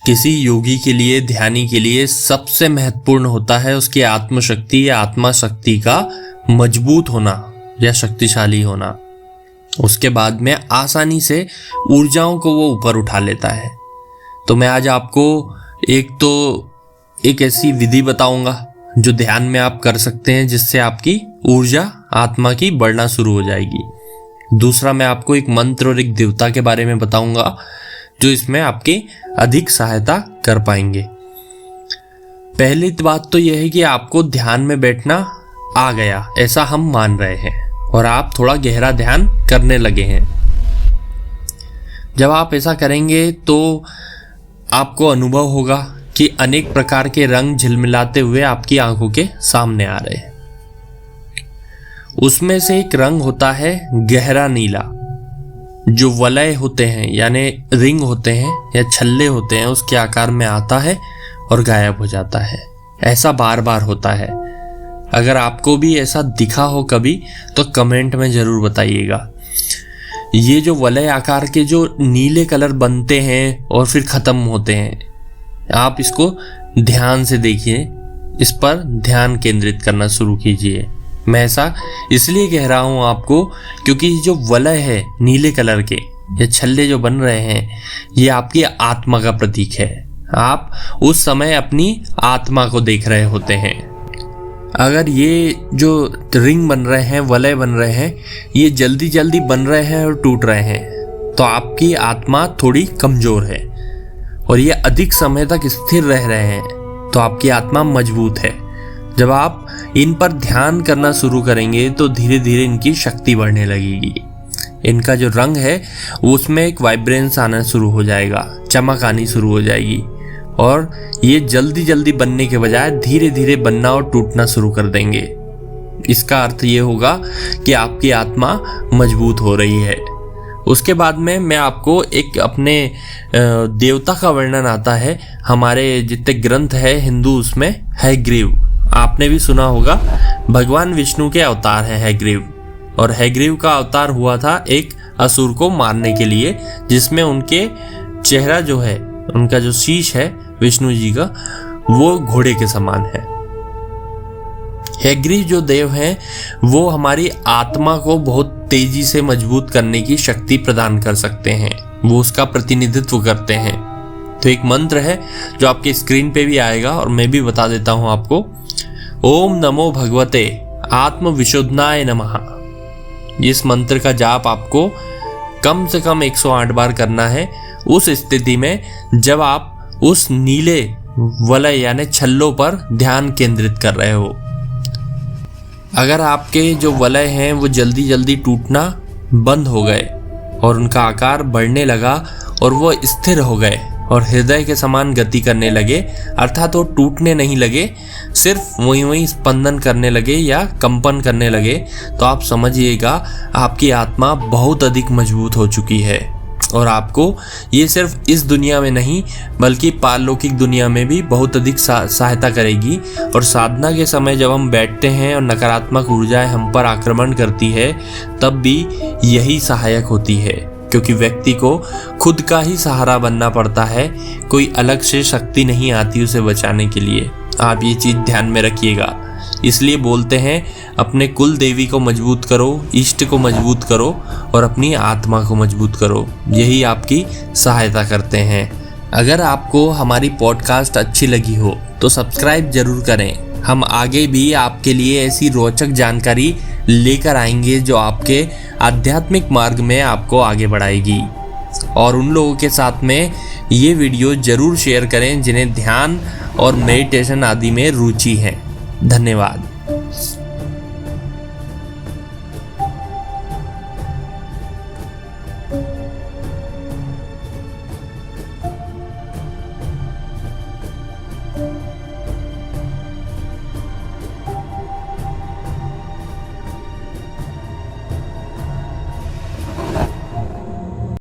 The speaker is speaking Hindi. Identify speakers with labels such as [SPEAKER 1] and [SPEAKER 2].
[SPEAKER 1] किसी योगी के लिए, ध्यानी के लिए सबसे महत्वपूर्ण होता है उसकी आत्मशक्ति या आत्मा शक्ति का मजबूत होना या शक्तिशाली होना। उसके बाद में आसानी से ऊर्जाओं को वो ऊपर उठा लेता है। तो मैं आज आपको एक ऐसी विधि बताऊंगा जो ध्यान में आप कर सकते हैं, जिससे आपकी ऊर्जा आत्मा की बढ़ना शुरू हो जाएगी। दूसरा, मैं आपको एक मंत्र और एक देवता के बारे में बताऊंगा जो इसमें आपकी अधिक सहायता कर पाएंगे। पहली बात तो यह है कि आपको ध्यान में बैठना आ गया, ऐसा हम मान रहे हैं, और आप थोड़ा गहरा ध्यान करने लगे हैं। जब आप ऐसा करेंगे तो आपको अनुभव होगा कि अनेक प्रकार के रंग झिलमिलाते हुए आपकी आंखों के सामने आ रहे हैं। उसमें से एक रंग होता है गहरा नीला, जो वलय होते हैं यानी रिंग होते हैं या छल्ले होते हैं, उसके आकार में आता है और गायब हो जाता है। ऐसा बार बार होता है। अगर आपको भी ऐसा दिखा हो कभी तो कमेंट में जरूर बताइएगा। ये जो वलय आकार के जो नीले कलर बनते हैं और फिर खत्म होते हैं, आप इसको ध्यान से देखिए, इस पर ध्यान केंद्रित करना शुरू कीजिए। मैं ऐसा इसलिए कह रहा हूँ आपको क्योंकि जो वलय है नीले कलर के या छल्ले जो बन रहे हैं, ये आपकी आत्मा का प्रतीक है। आप उस समय अपनी आत्मा को देख रहे होते हैं। अगर ये जो रिंग बन रहे हैं, वलय बन रहे हैं, ये जल्दी जल्दी बन रहे हैं और टूट रहे हैं, तो आपकी आत्मा थोड़ी कमजोर है। और ये अधिक समय तक स्थिर रह रहे हैं तो आपकी आत्मा मजबूत है। जब आप इन पर ध्यान करना शुरू करेंगे तो धीरे धीरे इनकी शक्ति बढ़ने लगेगी। इनका जो रंग है उसमें एक वाइब्रेंस आना शुरू हो जाएगा, चमक आनी शुरू हो जाएगी, और ये जल्दी जल्दी बनने के बजाय धीरे धीरे बनना और टूटना शुरू कर देंगे। इसका अर्थ ये होगा कि आपकी आत्मा मजबूत हो रही है। उसके बाद में मैं आपको एक अपने देवता का वर्णन आता है। हमारे जितने ग्रंथ है हिंदू, उसमें हयग्रीव, आपने भी सुना होगा, भगवान विष्णु के अवतार है हयग्रीव। और हयग्रीव का अवतार हुआ था एक असुर को मारने के लिए, जिसमें उनके चेहरा जो है, उनका जो शीश है विष्णु जी का, वो घोड़े के समान है। हयग्रीव जो देव हैं वो हमारी आत्मा को बहुत तेजी से मजबूत करने की शक्ति प्रदान कर सकते हैं। वो उसका प्रतिनिधित्व करते हैं। तो एक मंत्र है जो आपके स्क्रीन पे भी आएगा और मैं भी बता देता हूं आपको। ओम नमो भगवते आत्म विशुद्धाय नमः। इस मंत्र का जाप आपको कम से कम 108 बार करना है, उस स्थिति में जब आप उस नीले वलय यानी छल्लों पर ध्यान केंद्रित कर रहे हो। अगर आपके जो वलय हैं वो जल्दी जल्दी टूटना बंद हो गए और उनका आकार बढ़ने लगा और वो स्थिर हो गए और हृदय के समान गति करने लगे, अर्थात वो टूटने नहीं लगे, सिर्फ वहीं स्पंदन करने लगे या कंपन करने लगे, तो आप समझिएगा आपकी आत्मा बहुत अधिक मजबूत हो चुकी है। और आपको ये सिर्फ इस दुनिया में नहीं बल्कि पारलौकिक दुनिया में भी बहुत अधिक सहायता करेगी। और साधना के समय जब हम बैठते हैं और नकारात्मक ऊर्जाएं हम पर आक्रमण करती है, तब भी यही सहायक होती है, क्योंकि व्यक्ति को खुद का ही सहारा बनना पड़ता है, कोई अलग से शक्ति नहीं आती उसे बचाने के लिए। आप ये चीज़ ध्यान में रखिएगा। इसलिए बोलते हैं अपने कुल देवी को मजबूत करो, इष्ट को मजबूत करो और अपनी आत्मा को मजबूत करो, यही आपकी सहायता करते हैं। अगर आपको हमारी पॉडकास्ट अच्छी लगी हो तो सब्सक्राइब जरूर करें। हम आगे भी आपके लिए ऐसी रोचक जानकारी लेकर आएंगे जो आपके आध्यात्मिक मार्ग में आपको आगे बढ़ाएगी। और उन लोगों के साथ में ये वीडियो जरूर शेयर करें जिन्हें ध्यान और मेडिटेशन आदि में रुचि है। धन्यवाद।